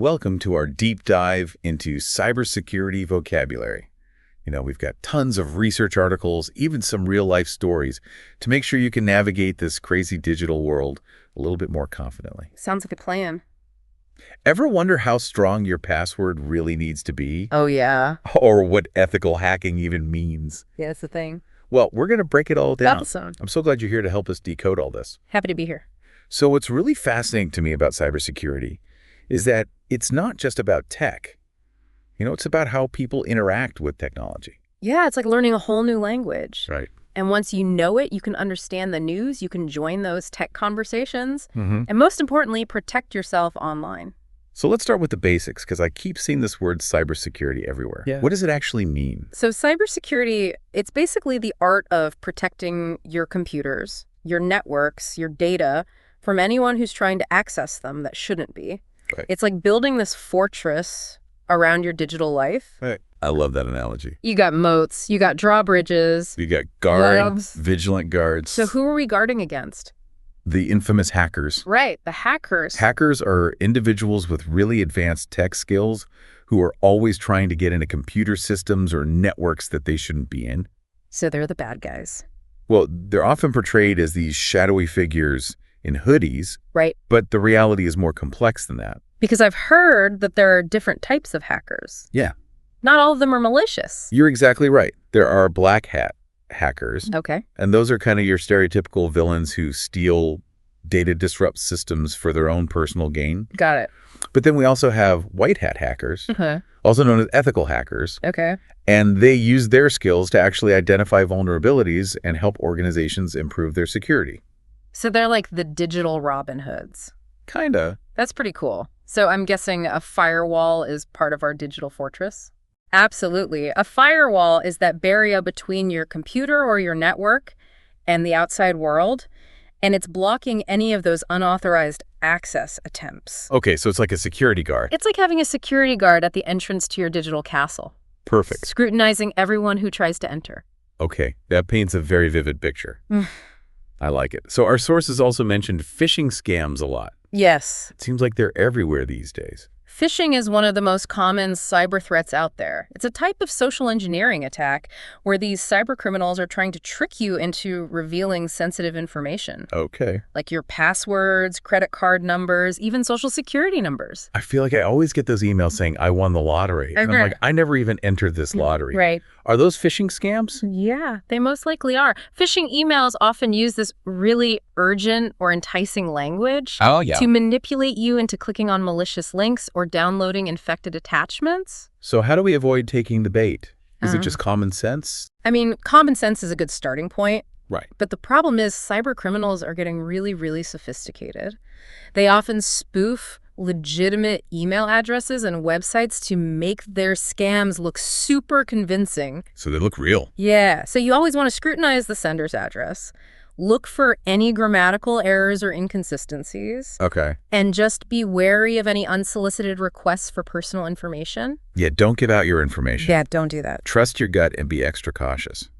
Welcome to our deep dive into cybersecurity vocabulary. We've got tons of research articles, even some real-life stories, to make sure you can navigate this crazy digital world a little bit more confidently. Sounds like a plan. Ever wonder how strong your password really needs to be? Oh, yeah. Or what ethical hacking even means? Yeah, that's the thing. Well, we're going to break it all down. Episode. I'm so glad you're here to help us decode all this. Happy to be here. So what's really fascinating to me about cybersecurity is that it's not just about tech. It's about how people interact with technology. Yeah, it's like learning a whole new language. Right. And once you know it, you can understand the news, you can join those tech conversations, Mm-hmm. and most importantly, protect yourself online. So let's start with the basics, because I keep seeing this word cybersecurity everywhere. Yeah. What does it actually mean? So cybersecurity, it's basically the art of protecting your computers, your networks, your data from anyone who's trying to access them that shouldn't be. Right. It's like building this fortress around your digital life. Right. I love that analogy. You got moats, you got drawbridges. You got Labs. vigilant guards. So who are we guarding against? The infamous hackers. Right, the hackers. Hackers are individuals with really advanced tech skills who are always trying to get into computer systems or networks that they shouldn't be in. So they're the bad guys. Well, they're often portrayed as these shadowy figures in hoodies, Right. but the reality is more complex than that. Because I've heard that there are different types of hackers. Yeah. Not all of them are malicious. You're exactly right. There are black hat hackers, Okay. and those are kind of your stereotypical villains who steal data, disrupt systems for their own personal gain. Got it. But then we also have white hat hackers, Okay. also known as ethical hackers, Okay. and they use their skills to actually identify vulnerabilities and help organizations improve their security. So they're like the digital Robin Hoods. Kinda. That's pretty cool. So I'm guessing a firewall is part of our digital fortress? Absolutely. A firewall is that barrier between your computer or your network and the outside world, and it's blocking any of those unauthorized access attempts. Okay, so it's like a security guard. It's like having a security guard at the entrance to your digital castle, Perfect. scrutinizing everyone who tries to enter. Okay, that paints a very vivid picture. I like it. So our sources also mentioned phishing scams a lot. Yes. It seems like they're everywhere these days. Phishing is one of the most common cyber threats out there. It's a type of social engineering attack where these cyber criminals are trying to trick you into revealing sensitive information, Okay. like your passwords, credit card numbers, even social security numbers. I feel like I always get those emails saying, I won the lottery. And I'm Okay. like, I never even entered this lottery. Right. Are those phishing scams? Yeah, they most likely are. Phishing emails often use this really urgent or enticing language Oh, yeah. to manipulate you into clicking on malicious links or downloading infected attachments. So how do we avoid taking the bait? Is it Uh. just common sense? I mean, common sense is a good starting point. Right. But the problem is cyber criminals are getting really, really sophisticated. They often spoof legitimate email addresses and websites to make their scams look super convincing. So they look real. Yeah, so you always want to scrutinize the sender's address, look for any grammatical errors or inconsistencies, Okay. and just be wary of any unsolicited requests for personal information. Yeah, don't give out your information. Yeah, don't do that. Trust your gut and be extra cautious.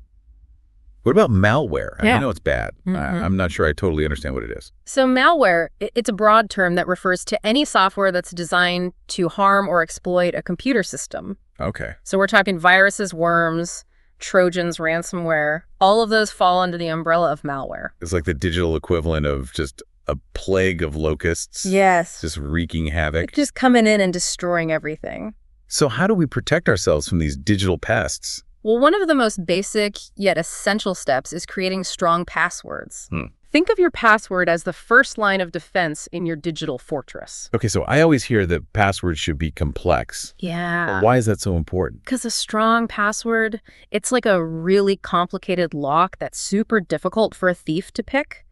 What about malware? Yeah. I know it's bad. Mhm. I'm not sure I totally understand what it is. So malware, it's a broad term that refers to any software that's designed to harm or exploit a computer system. Okay. So we're talking viruses, worms, Trojans, ransomware. All of those fall under the umbrella of malware. It's like the digital equivalent of just a plague of locusts. Yes. Just wreaking havoc. Just coming in and destroying everything. So how do we protect ourselves from these digital pests? Well, one of the most basic yet essential steps is creating strong passwords. Think of your password as the first line of defense in your digital fortress. Okay, so I always hear that passwords should be complex. Yeah. Why is that so important? Because a strong password, it's like a really complicated lock that's super difficult for a thief to pick.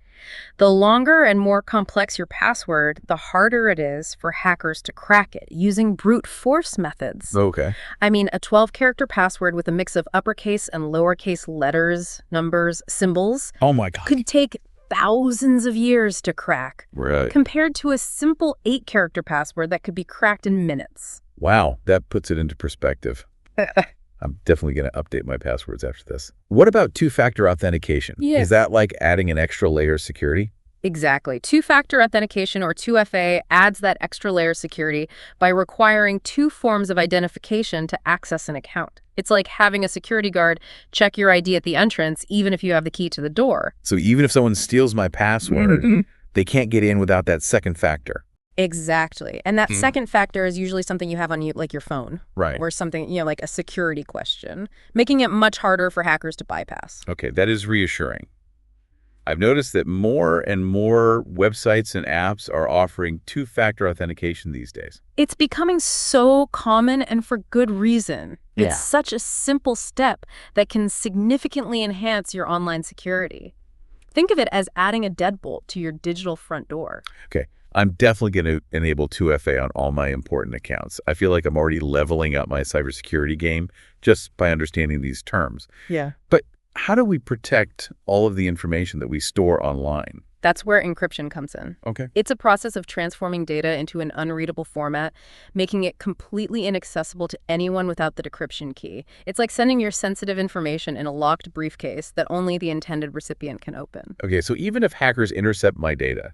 The longer and more complex your password, the harder it is for hackers to crack it using brute force methods. Okay. I mean, a 12-character password with a mix of uppercase and lowercase letters, numbers, symbols Oh my God. could take thousands of years to crack, Right. compared to a simple 8-character password that could be cracked in minutes. Wow, that puts it into perspective. I'm definitely going to update my passwords after this. What about two-factor authentication? Yes. Is that like adding an extra layer of security? Exactly. Two-factor authentication, or 2FA, adds that extra layer of security by requiring two forms of identification to access an account. It's like having a security guard check your ID at the entrance, even if you have the key to the door. So even if someone steals my password, they can't get in without that second factor. Exactly. And that second factor is usually something you have on you, like your phone. Right. Or something, like a security question, making it much harder for hackers to bypass. Okay, that is reassuring. I've noticed that more and more websites and apps are offering two-factor authentication these days. It's becoming so common, and for good reason. Yeah. It's such a simple step that can significantly enhance your online security. Think of it as adding a deadbolt to your digital front door. Okay, I'm definitely going to enable 2FA on all my important accounts. I feel like I'm already leveling up my cybersecurity game just by understanding these terms. Yeah. But how do we protect all of the information that we store online? That's where encryption comes in. Okay. It's a process of transforming data into an unreadable format, making it completely inaccessible to anyone without the decryption key. It's like sending your sensitive information in a locked briefcase that only the intended recipient can open. Okay, so even if hackers intercept my data,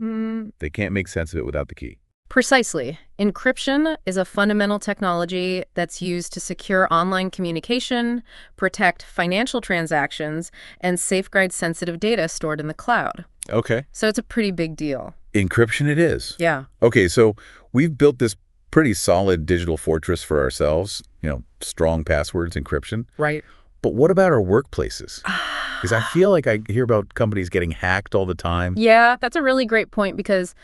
they can't make sense of it without the key. Precisely. Encryption is a fundamental technology that's used to secure online communication, protect financial transactions, and safeguard sensitive data stored in the cloud. Okay. So it's a pretty big deal. Encryption it is. Yeah. Okay, so we've built this pretty solid digital fortress for ourselves, strong passwords, encryption. Right. But what about our workplaces? Because I feel like I hear about companies getting hacked all the time. Yeah, that's a really great point, because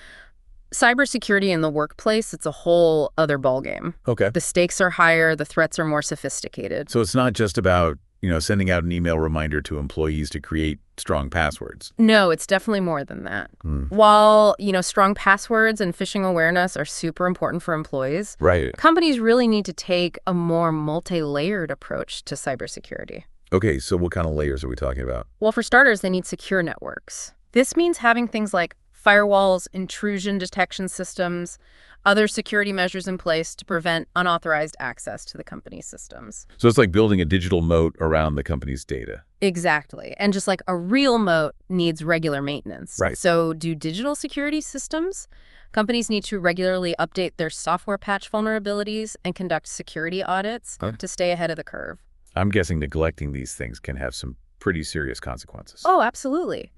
cybersecurity in the workplace, it's a whole other ballgame. Okay. The stakes are higher, the threats are more sophisticated. So it's not just about, sending out an email reminder to employees to create strong passwords. No, it's definitely more than that. While, strong passwords and phishing awareness are super important for employees, Right. companies really need to take a more multi-layered approach to cybersecurity. Okay, so what kind of layers are we talking about? Well, for starters, they need secure networks. This means having things like firewalls, intrusion detection systems, other security measures in place to prevent unauthorized access to the company's systems. So it's like building a digital moat around the company's data. Exactly. And just like a real moat needs regular maintenance. Right. So do digital security systems. Companies need to regularly update their software patch vulnerabilities and conduct security audits to stay ahead of the curve. I'm guessing neglecting these things can have some pretty serious consequences. Oh, absolutely.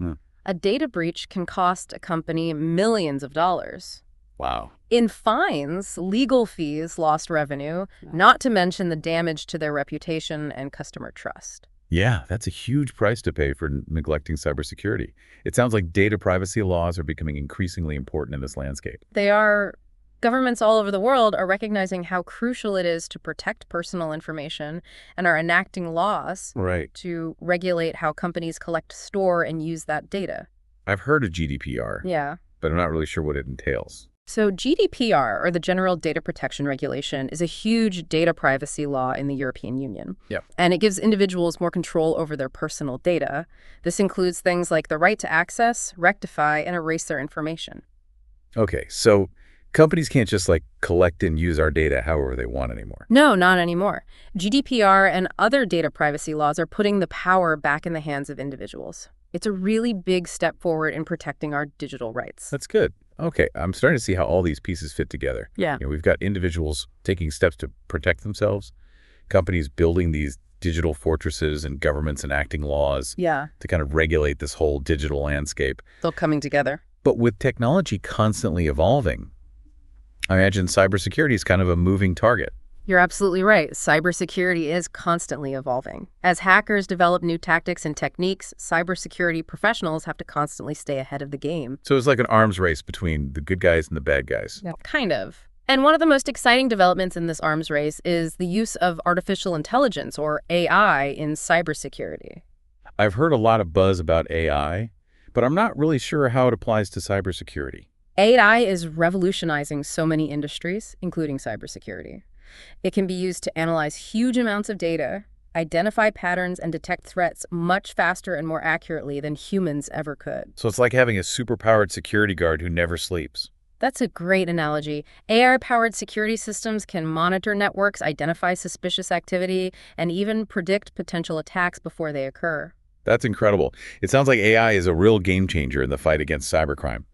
A data breach can cost a company millions of dollars. Wow. In fines, legal fees, lost revenue, not to mention the damage to their reputation and customer trust. Yeah, that's a huge price to pay for neglecting cybersecurity. It sounds like data privacy laws are becoming increasingly important in this landscape. They are. Governments all over the world are recognizing how crucial it is to protect personal information and are enacting laws to regulate how companies collect, store, and use that data. I've heard of GDPR, Yeah. but I'm not really sure what it entails. So GDPR, or the General Data Protection Regulation, is a huge data privacy law in the European Union. Yeah. And it gives individuals more control over their personal data. This includes things like the right to access, rectify, and erase their information. Okay, so companies can't just collect and use our data however they want anymore. No, not anymore. GDPR and other data privacy laws are putting the power back in the hands of individuals. It's a really big step forward in protecting our digital rights. That's good. Okay, I'm starting to see how all these pieces fit together. Yeah. We've got individuals taking steps to protect themselves, companies building these digital fortresses, and governments enacting laws to kind of regulate this whole digital landscape. They're coming together. But with technology constantly evolving, I imagine cybersecurity is kind of a moving target. You're absolutely right. Cybersecurity is constantly evolving. As hackers develop new tactics and techniques, cybersecurity professionals have to constantly stay ahead of the game. So it's like an arms race between the good guys and the bad guys. Yeah. Kind of. And one of the most exciting developments in this arms race is the use of artificial intelligence, or AI, in cybersecurity. I've heard a lot of buzz about AI, but I'm not really sure how it applies to cybersecurity. AI is revolutionizing so many industries, including cybersecurity. It can be used to analyze huge amounts of data, identify patterns, and detect threats much faster and more accurately than humans ever could. So it's like having a superpowered security guard who never sleeps. That's a great analogy. AI-powered security systems can monitor networks, identify suspicious activity, and even predict potential attacks before they occur. That's incredible. It sounds like AI is a real game changer in the fight against cybercrime.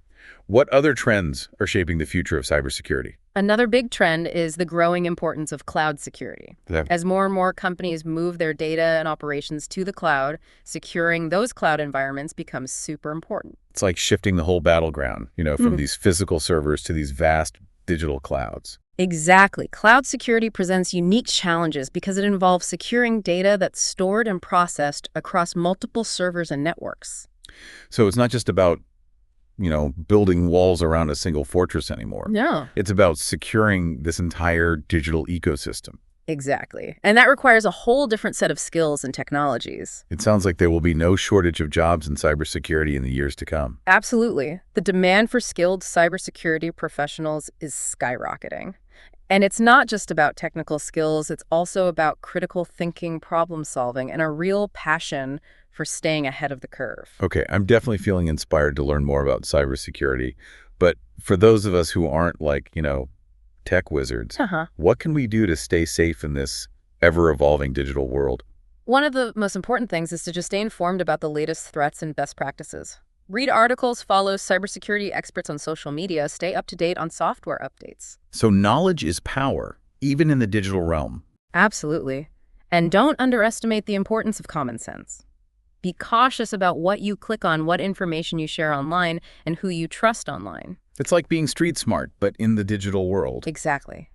What other trends are shaping the future of cybersecurity? Another big trend is the growing importance of cloud security. That- As more and more companies move their data and operations to the cloud, securing those cloud environments becomes super important. It's like shifting the whole battleground, from these physical servers to these vast digital clouds. Exactly. Cloud security presents unique challenges because it involves securing data that's stored and processed across multiple servers and networks. So it's not just about building walls around a single fortress anymore. No. It's about securing this entire digital ecosystem. Exactly. And that requires a whole different set of skills and technologies. It sounds like there will be no shortage of jobs in cybersecurity in the years to come. Absolutely. The demand for skilled cybersecurity professionals is skyrocketing. And it's not just about technical skills, it's also about critical thinking, problem solving, and a real passion for staying ahead of the curve. Okay, I'm definitely feeling inspired to learn more about cybersecurity. But for those of us who aren't tech wizards, what can we do to stay safe in this ever-evolving digital world? One of the most important things is to just stay informed about the latest threats and best practices. Read articles, follow cybersecurity experts on social media, stay up to date on software updates. So knowledge is power, even in the digital realm. Absolutely. And don't underestimate the importance of common sense. Be cautious about what you click on, what information you share online, and who you trust online. It's like being street smart, but in the digital world. Exactly.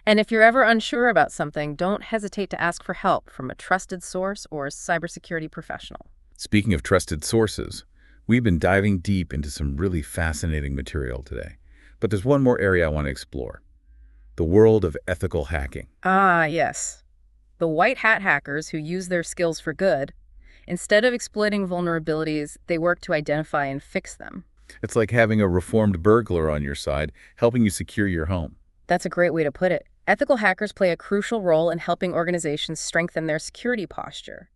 And if you're ever unsure about something, don't hesitate to ask for help from a trusted source or a cybersecurity professional. Speaking of trusted sources, we've been diving deep into some really fascinating material today. But there's one more area I want to explore. The world of ethical hacking. Ah, yes. The white hat hackers who use their skills for good. Instead of exploiting vulnerabilities, they work to identify and fix them. It's like having a reformed burglar on your side, helping you secure your home. That's a great way to put it. Ethical hackers play a crucial role in helping organizations strengthen their security posture.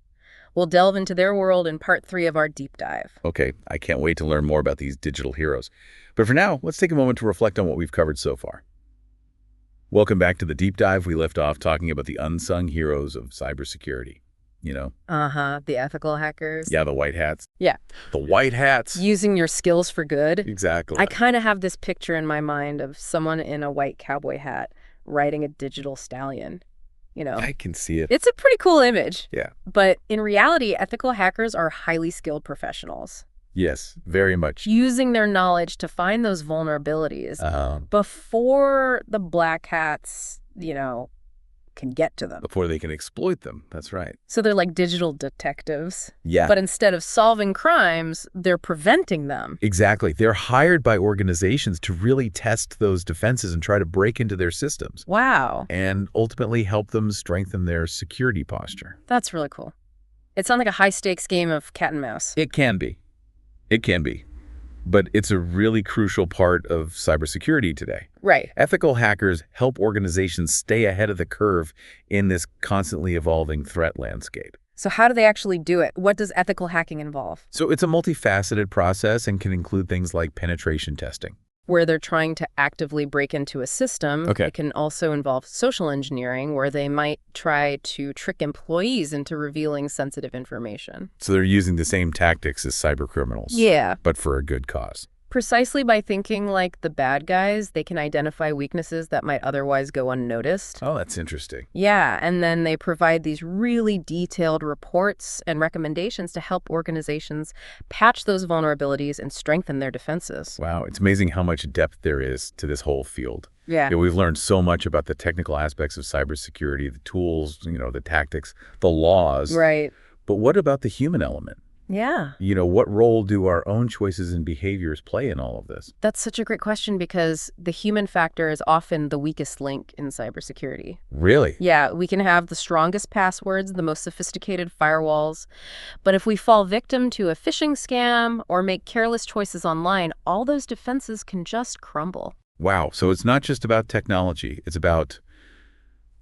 We'll delve into their world in part 3 of our deep dive. Okay, I can't wait to learn more about these digital heroes. But for now, let's take a moment to reflect on what we've covered so far. Welcome back to the deep dive. We left off talking about the unsung heroes of cybersecurity. The ethical hackers. Yeah, the white hats. Yeah. The white hats. Using your skills for good. Exactly. I kind of have this picture in my mind of someone in a white cowboy hat riding a digital stallion. I can see it. It's a pretty cool image. Yeah. But in reality, ethical hackers are highly skilled professionals. Yes, very much. Using their knowledge to find those vulnerabilities before the black hats, can get to them. Before they can exploit them. That's right. So they're like digital detectives. Yeah. But instead of solving crimes, they're preventing them. Exactly. They're hired by organizations to really test those defenses and try to break into their systems. Wow. And ultimately help them strengthen their security posture. That's really cool. It sounds like a high-stakes game of cat and mouse. It can be. It can be. But it's a really crucial part of cybersecurity today. Right. Ethical hackers help organizations stay ahead of the curve in this constantly evolving threat landscape. So how do they actually do it? What does ethical hacking involve? So it's a multifaceted process and can include things like penetration testing. Where they're trying to actively break into a system. Okay. It can also involve social engineering, where they might try to trick employees into revealing sensitive information. So they're using the same tactics as cybercriminals. Yeah. But for a good cause. Precisely by thinking like the bad guys, they can identify weaknesses that might otherwise go unnoticed. Oh, that's interesting. Yeah, and then they provide these really detailed reports and recommendations to help organizations patch those vulnerabilities and strengthen their defenses. Wow, it's amazing how much depth there is to this whole field. Yeah. We've learned so much about the technical aspects of cybersecurity, the tools, the tactics, the laws. Right. But what about the human element? Yeah. What role do our own choices and behaviors play in all of this? That's such a great question because the human factor is often the weakest link in cybersecurity. Really? Yeah, we can have the strongest passwords, the most sophisticated firewalls, but if we fall victim to a phishing scam or make careless choices online, all those defenses can just crumble. Wow. So it's not just about technology. It's about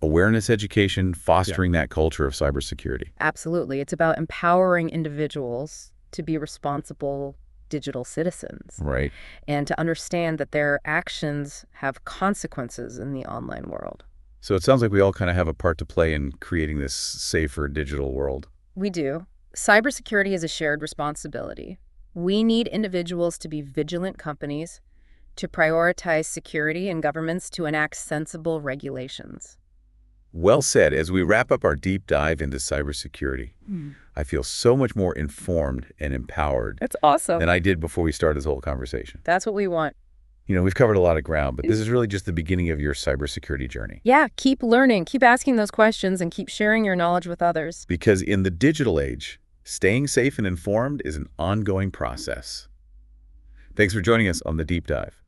awareness education, fostering that culture of cybersecurity. Absolutely. It's about empowering individuals to be responsible digital citizens. Right. And to understand that their actions have consequences in the online world. So it sounds like we all kind of have a part to play in creating this safer digital world. We do. Cybersecurity is a shared responsibility. We need individuals to be vigilant companies, to prioritize security, and governments to enact sensible regulations. Well said. As we wrap up our deep dive into cybersecurity, I feel so much more informed and empowered That's awesome. than I did before we started this whole conversation. That's what we want. We've covered a lot of ground, but this is really just the beginning of your cybersecurity journey. Yeah, keep learning, keep asking those questions, and keep sharing your knowledge with others. Because in the digital age, staying safe and informed is an ongoing process. Thanks for joining us on The Deep Dive.